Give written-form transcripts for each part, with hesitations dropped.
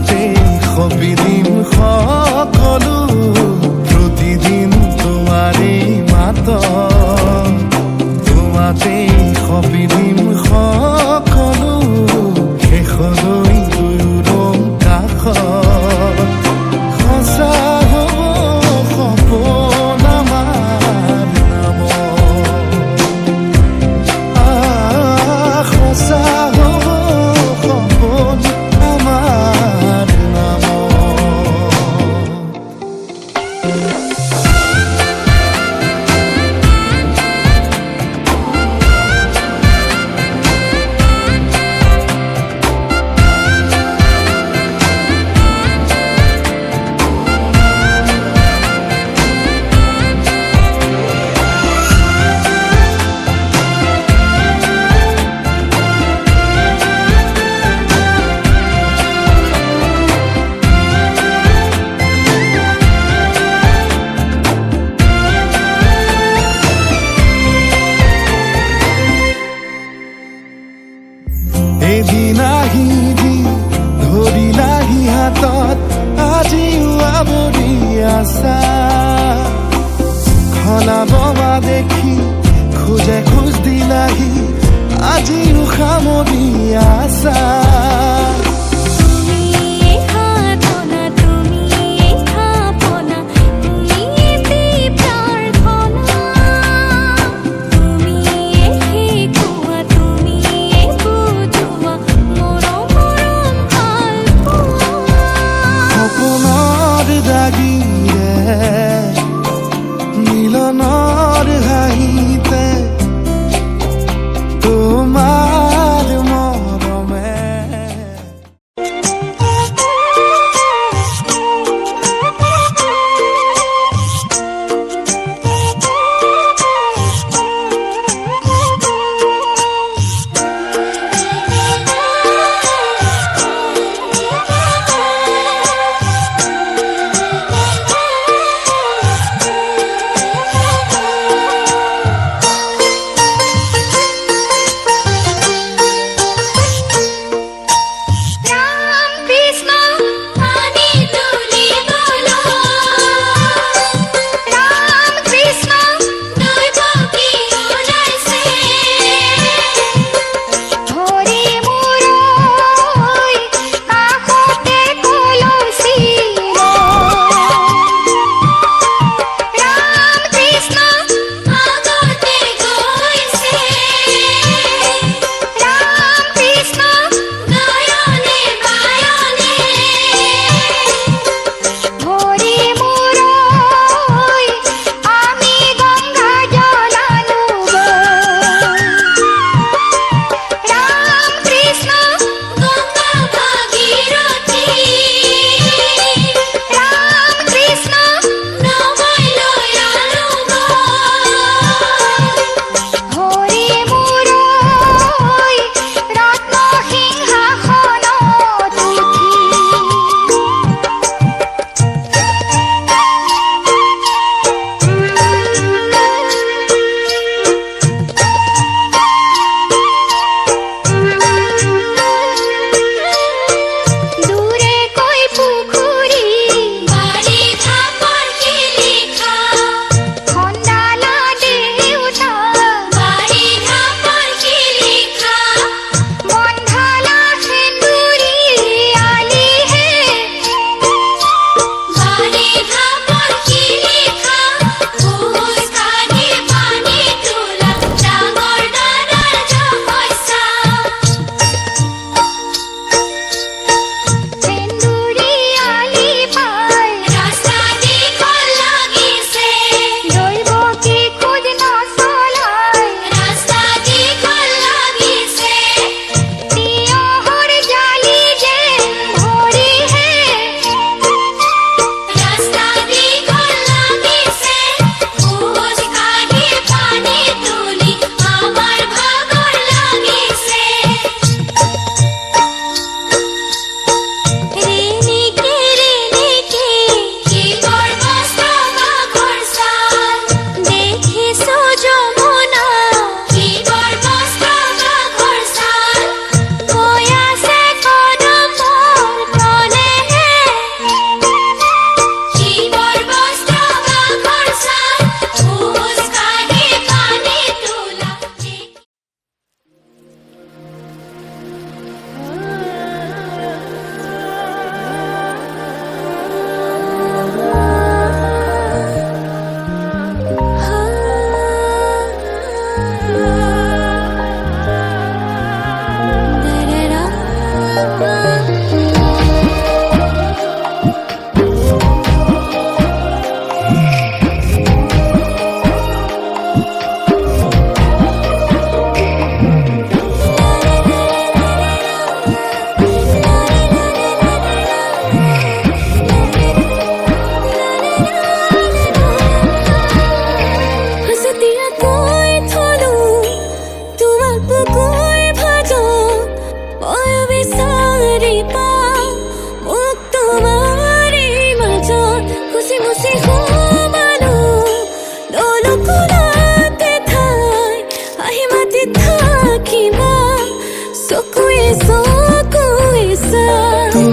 তোমাতে সবিদিন সকলো প্ৰতিদিন তোমাৰে মাত তোমাতে সবিদিন সকলো শেষলৈ দুয়োদম কাষত সঁচা হ'ব সপোন আমাৰ নামত সঁচা হ'ব সপোন আমাৰ এদিন আহিবি ধৰিলাহি হাতত আজিও আৱৰি আছা খলাব বা দেখি খোজে খোজ দিলাহি আজিও সামৰি আছা মিলনৰ হাঁহিতে তোমাৰ মৰমে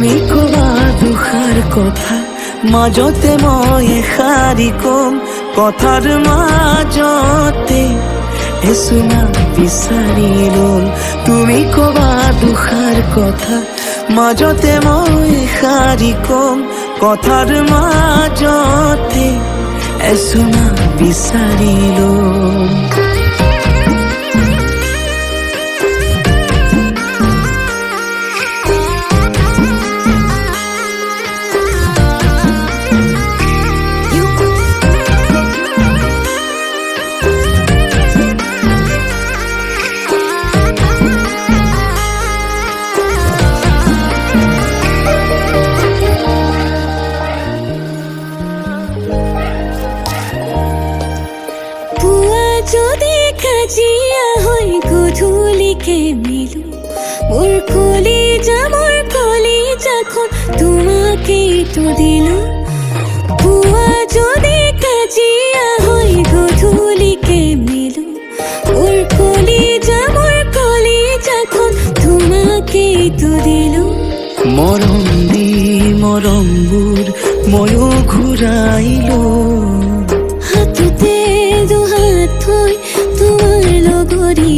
তুমি কবা দুখাৰ কথা মাজতে মই এষাৰি কম কথাৰ মাজতে এচুমা বিচাৰি লম তুমি কবা দুখাৰ কথা মাজতে মই এষাৰি কম কথাৰ মাজতে এচুমা বিচাৰি লম যদি কাজিয়া হয় গধূলিকে মিলো মোৰ কলিজাখন তোমাকেই তো দিলো পুৱা যদি কাজিয়া হয় গধূলিকে মিলো মোৰ কলিজাখন তোমাকেই তো দিলো মৰম দি মৰমবোৰ ময়ো ঘূৰাইলো হাততে দুহাত থৈ তোমাৰ লগৰী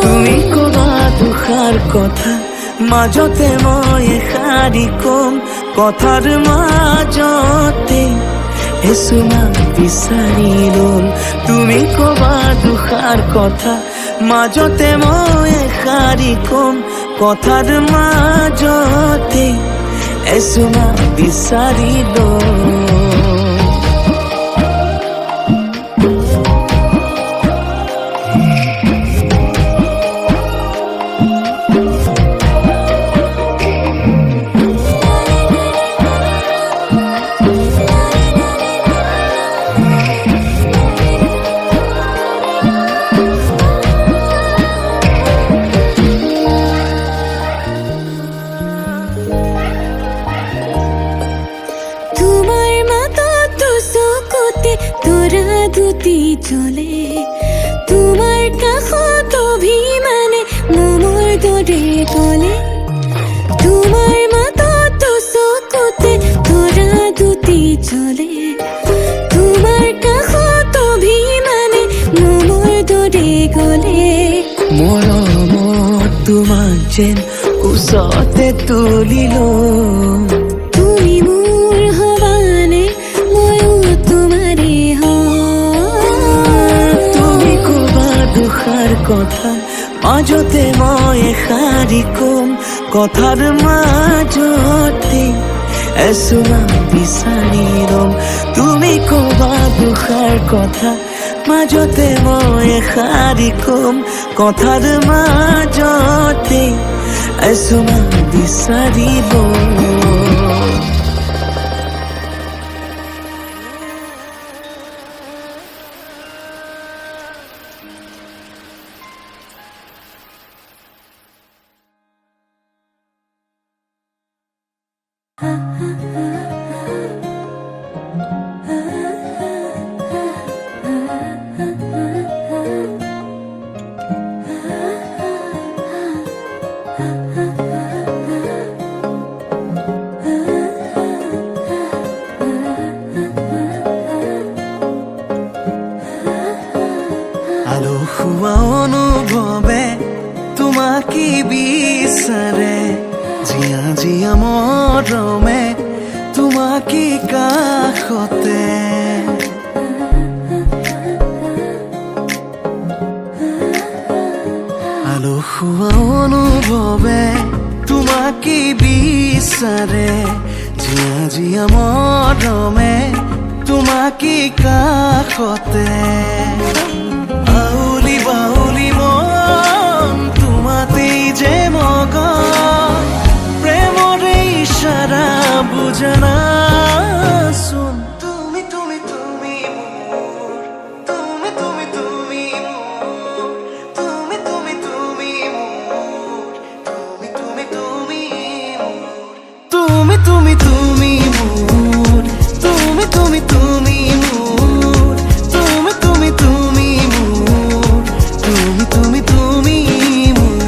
তুমি কবা দুখাৰ কথা মাজতে মই এষাৰি কম কথাৰ মাজতে এচুমা বিচাৰি লম তুমি কবা দুখাৰ কথা মাজতে মই এষাৰি কম কথাৰ মাজতে এচুমা বিচাৰি লম তোৰা দুটি চলে তোমাৰ কাষত অভিমানে মমৰ দৰে গলে তোমাৰ মাতত চকুতে তোৰা দুটি চলে তোমাৰ কাষত অভিমানে মমৰ দৰে গলে মৰমত তোমাক যেন কোচতে তুলিলো তুমি মোৰ হবানে ময়ো তোমাৰে তুমি কবা দুখাৰ কথা মাজতে মই এষাৰি কম কথাৰ মাজতে এচুমা বিচাৰি লম তুমি কবা দুখাৰ কথা মাজতে মই এষাৰি কম কথাৰ মাজতে এচুমা বিচাৰি লম আলসুৱা অনুভৱে তোমাকে বিচাৰে জিয়া জিয়া মৰমে তোমাকে কাষতে আলসুৱা অনুভৱে তোমাকে বিচাৰে জিয়া জিয়া মৰমে তোমাকে কাষতে বাউলি বাউলি মন তোমাতেই যে মগন প্ৰেমৰে ইশাৰা বুজনা চোন তুমি তুমি তুমি মোৰ তুমি তুমি তুমি মোৰ তুমি তুমি তুমি মোৰ তুমি তুমি তুমি মোৰ তুমি তুমি তুমি মোৰ তুমি তুমি তুমি মোৰ তুমি তুমি তুমি মোৰ তুমি তুমি তুমি মোৰ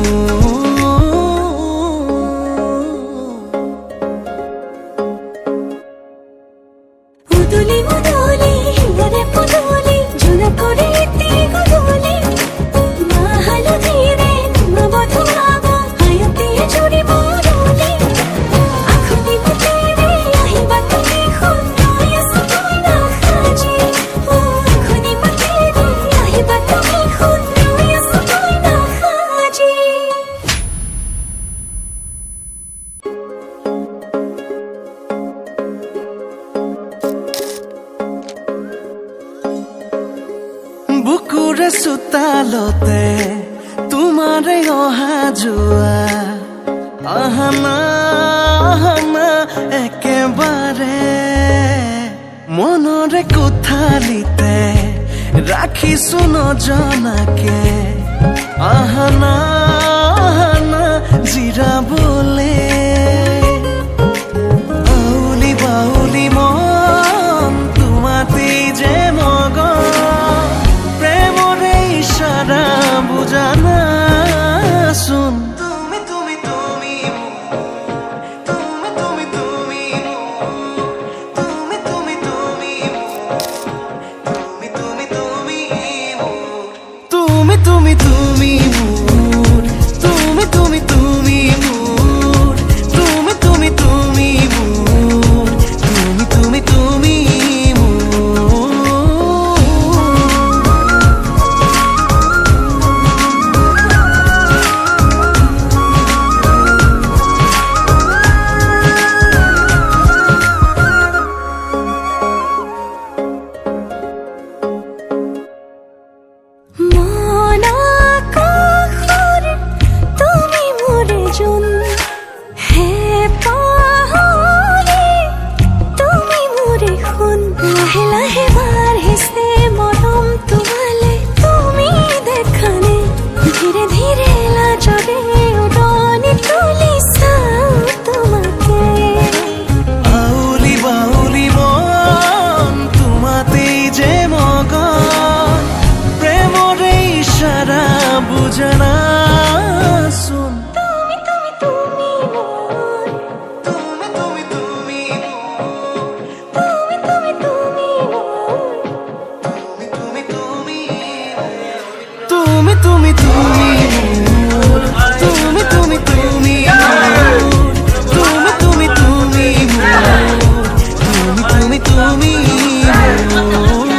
চোতালতে তোমাৰে অহা যোৱা আহানা আহানা একেবাৰে মনৰে কোঠালিতে ৰাখিছো নজনাকে আহানা আহানা জিৰাবলে আউলি বাউলি মন তোমাতেই যে মগন প্ৰেমৰে ইশাৰা বুজানা চোন তুমি তুমি তুমি তুমি তুমি তুমি তুমি তুমি তুমি তুমি তুমি তুমি তুমি তুমি তুমি মোর তুমি তুমি তুমি মোর তুমি তুমি তুমি মোর তুমি তুমি তুমি মোর মন আকাশৰ তুমি মোৰে জোন হে পাহৰি তুমি মোৰে সোণ লাহে লাহে বাঢ়িছে মৰম তোমালে তুমি দেখানে ধীৰে ধীৰে লাজৰে উৰণি তুলি চাওঁ তোমাকে আউলি বাউলি মন তোমাতেই যে মগন প্ৰেমৰে ইশাৰা বুজানা চোন তুমি তুমি তুমি মোৰ তুমি তুমি তুমি তুমি তুমি তুমি মোৰ তুমি তুমি তুমি তুমি তুমি মোর তুমি তুমি তুমি মোর তুমি তুমি তুমি মোর তুমি তুমি তুমি মোর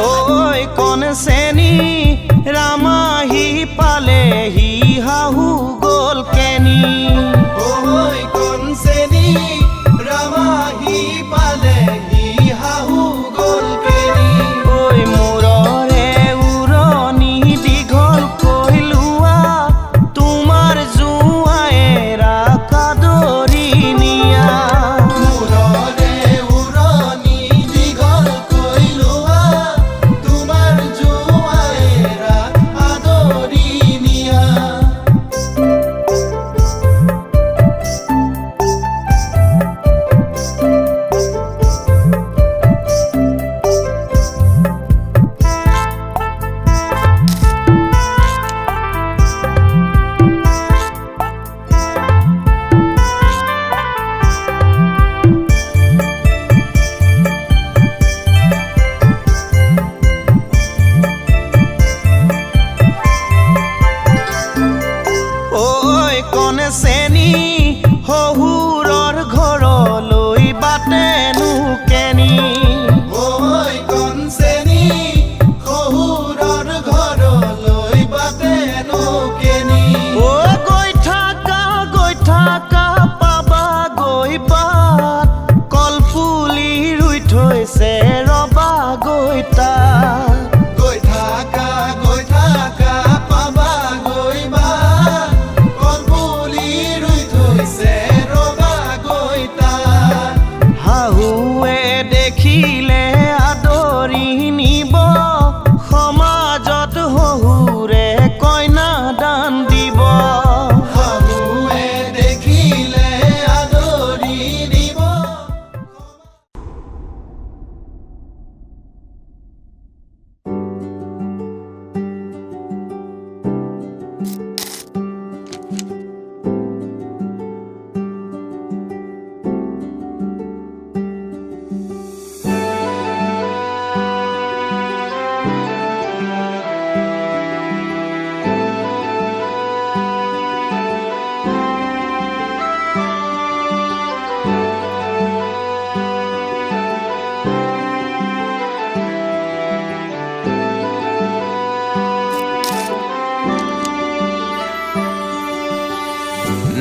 ঐ কণ চেনি ৰামাহি পালেহি হাহু গ'ল কেনি ঐ কণ চেনি ৰামাহি পালেহি হাহু গ'ল কেনি ঐ মূৰৰে উৰণি দীঘল কৈ লোৱা তোমাৰ জোঁৱায়েৰা কাদৰি নিয়া মূৰৰে উৰণি দীঘল কৈ লোৱা তোমাৰ জোঁৱায়েৰা আদৰি নিয়া ঐ কণ চেনি শহুৰৰ ঘৰলৈ বাটেনো কেনি ঐ কণ চেনি শহুৰৰ ঘৰলৈ বাটেনো কেনি গৈ থাকা পাবা গৈ বাট কলপুলি ৰুই থৈছে ৰবা গৈ তাত গৈ থাকা পাবা গৈ বাট কলপুলি ৰুই থৈছে ৰবা গৈ তাত শাহুৱে দেখিলে আদৰি নিব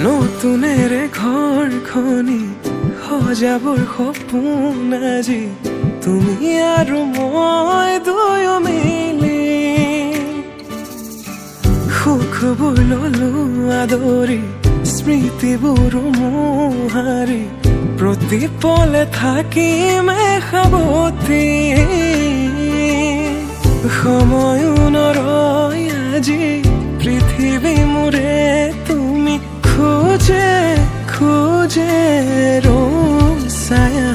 নতুনেৰে ঘৰখনি সজাবৰ সপোন আজি তুমি আৰু মই দুয়ো মিলি সুখবোৰ ললো আদৰি স্মৃতিবোৰ মোহাৰি প্ৰতি পলে থাকিম সাৱতি সময়ো নৰয় আজি পৃথিৱী মোৰে তুমি খোজে খোজে ৰং ছায়া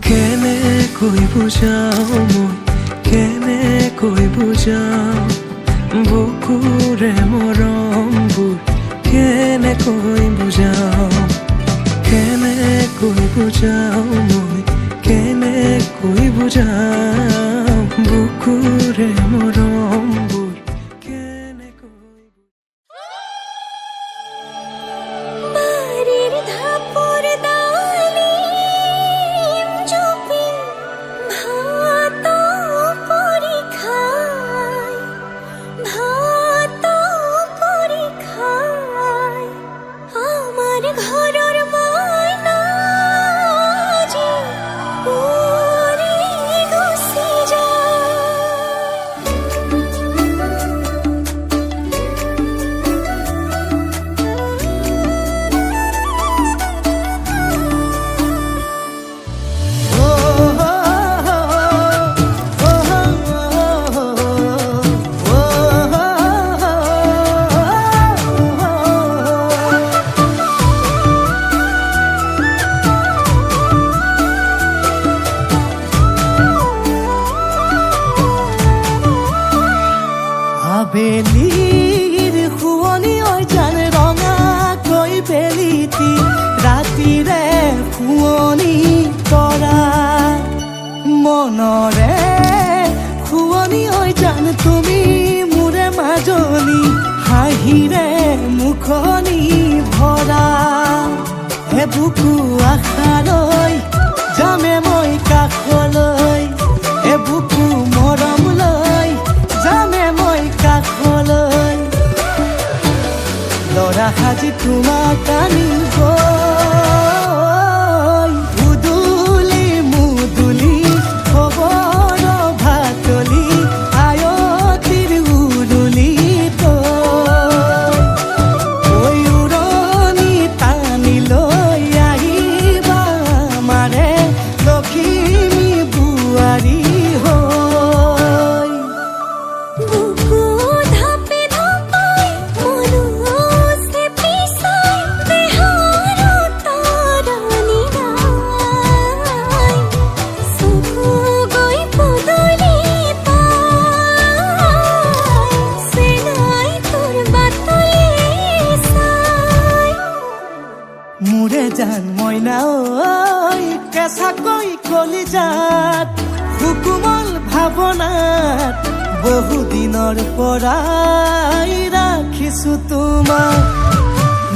কেনেকৈ বুজাও মই কেনেকৈ বুজাও বুকুৰে মৰমবোৰ কেনেকৈ বুজাও কেনেকৈ বুজাও মই কেনেকৈ বুজাও বুকুৰে মৰমবোৰ কেনেকৈ বাড়িৰ ধাপৰ ডালিম চুপি ভাত পৰীক্ষায় আমাৰ ঘৰেৰ ময়না যে উড়ে গুছি যায় আবেলিৰ শুৱনি জান ৰঙাকৈ বেলিটি ৰাতিৰে শুৱনি কৰা মনৰে শুৱনি জান তুমি মোৰে মাজনী হাঁহিৰে মুখনি ভৰা হে বুকু আশালৈ যামে মই কাষলৈ হে বুকু মৰমলৈ যামে মই কাষলৈ লৰা সাজি তোমাক আনিব উদুলি মুদুলি খবৰ ভাতলি আয়তিৰ উৰুলি তই উৰণি টানি লৈ আহিবা আমাৰে লখিমী বোৱাৰী হৈ বুকু ধাপে ধাপাই মনুছে পিছাই দেহৰ তৰণি গায় চকু গৈ পদূলি পায় চেনাই তোৰ বাটলি চাই মোৰে জান মইনা ঐ কেঁচাকৈ কলিজাত সুকুমল ভাৱনাত বহুদিনৰ পৰাই ৰাখিছো তোমাক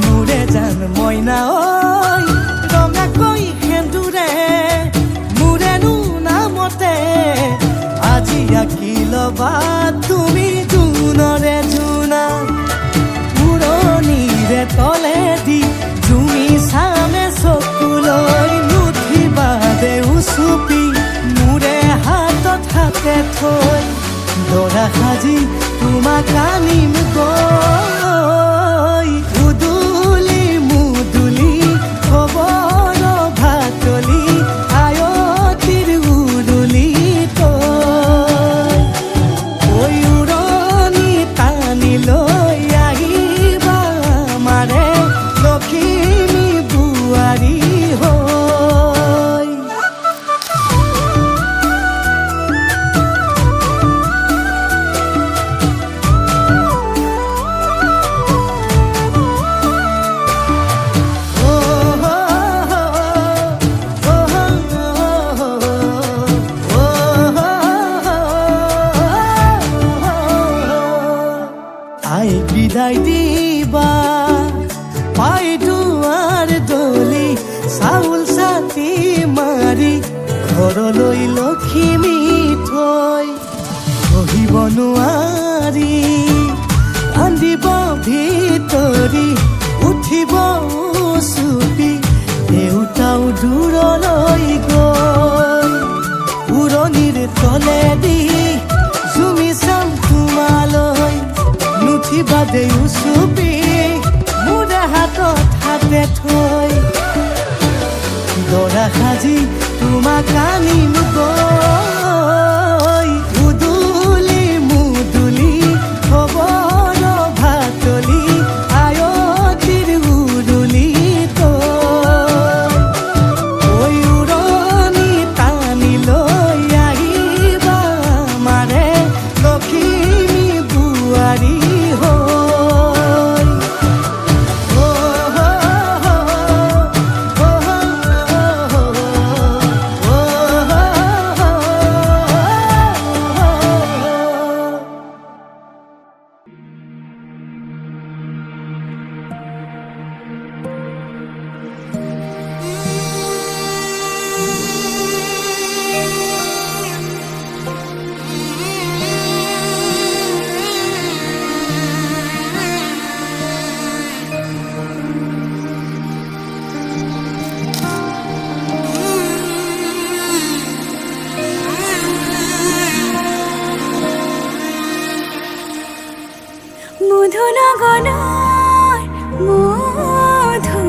মোৰে জান মইনা ঐ ৰঙাকৈ সেন্দুৰে মোৰেনো নামতে আজি আঁকি ল'বা তুমি জোনৰে জোনা উৰণিৰে তলেদি তুমি চামে চকুলৈ নুঠিবা দেউ চুপি মোৰে হাতত হাতে থৈ দৰা সাজি তোমাক আনিম গৈ উদুলি মুদুলি খবৰ ভাতলি আয়তিৰ উৰুলি তই উৰণি টানি লৈ আহিবা আমাৰে লখিমী বোৱাৰী হৈ আইক বিদায় দিবা পাই দুৱাৰ দলি চাউল চাতি মাৰি ঘৰলৈ লখিমী থৈ সহিব নোৱাৰি কান্দিব ভিতৰি ঘৰতে থৈ দৰা সাজি তোমাক আনিম গৈ উদুলি মুদুলি খবৰ ভাতলি আয়তিৰ উৰুলি তই উৰণি টানি লৈ আহিবা মাৰে লখিমী বোৱাৰী হৈ মধুনগনৰ মধুক্ষণ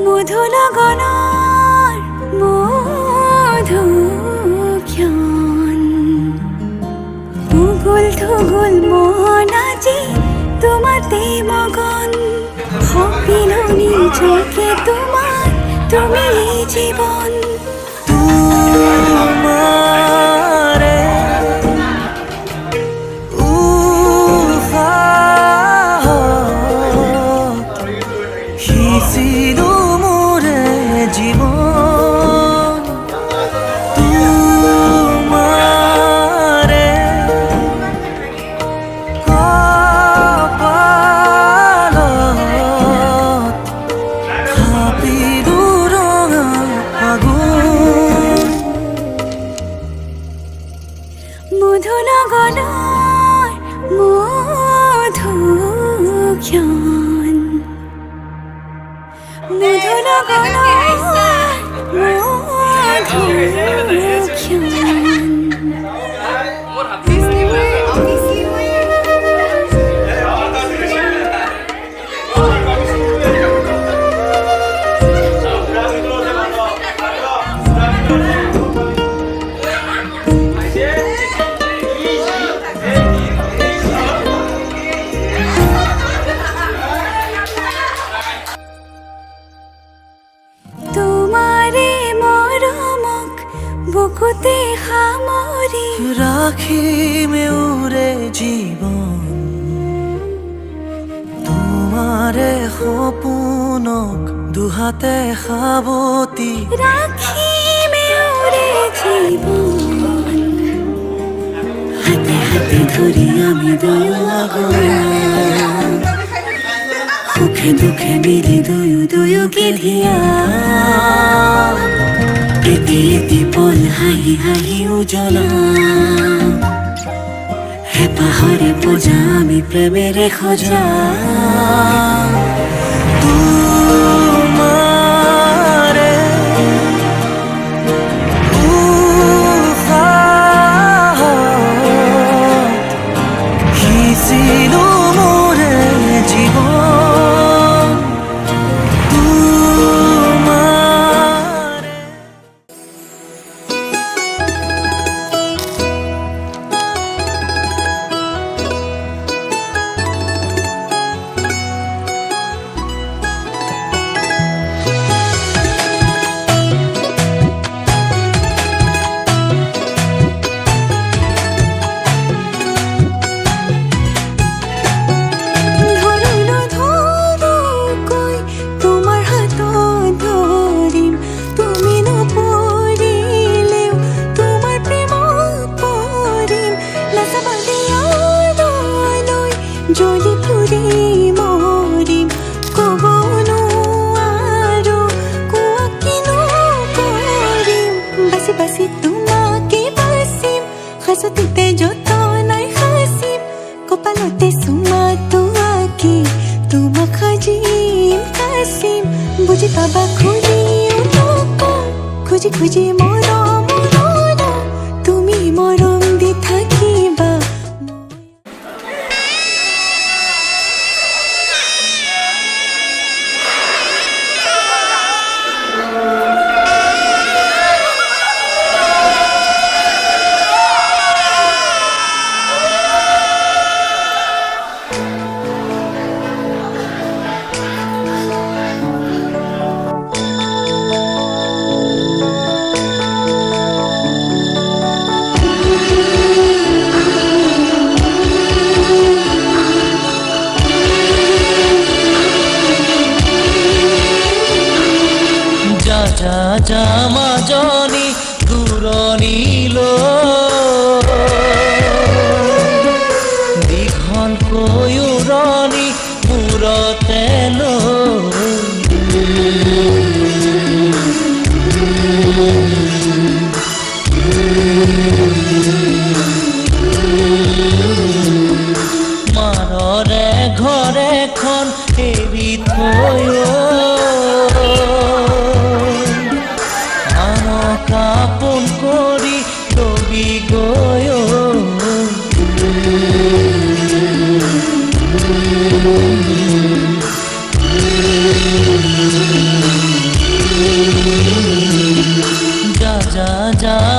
মধুনগনৰ মধুক্ষণ উগুল থুগুল মন আজি তোমাতে মগন সপিলো নিজকে তোমাৰ তুমি জীৱন তোমাৰে সিঁচিলো মোৰে জীৱন তোমাৰে কপালত খাপিলো ৰঙা ফাগুন মধুনগৰৰ মধুক্ষণ মধুনগৰৰ মধুক্ষণ তোমাৰে মৰমক বুকুতে সামৰি ৰাখিমে উৰে জীৱন তোমাৰে সপোনক দুহাতে সাৱতি ৰাখিমে উৰে জীৱন হাতে হাতে ধৰি আমি দুয়ো সুখে দুখে মিলি দুয়োকে ধিয়া এটি এটি পল হাঁহি হাঁহি উজ্বলা হেঁপাহৰে পূজা আমি প্ৰেমেৰে সজা তোমাৰে উশাহত সিঁচিলো মোৰে জীৱন তোমাৰে বুজি পাবা খুজি খুজি খুজি মৰম তুমি মৰম দি থাকিবা ৰজনী দূৰণিলৈ দীঘলকৈ উৰণি মূৰতে লৈ মাৰৰে ঘৰখন এৰি থৈ আনক আপোন কৰি দবি গৈ যা যা যা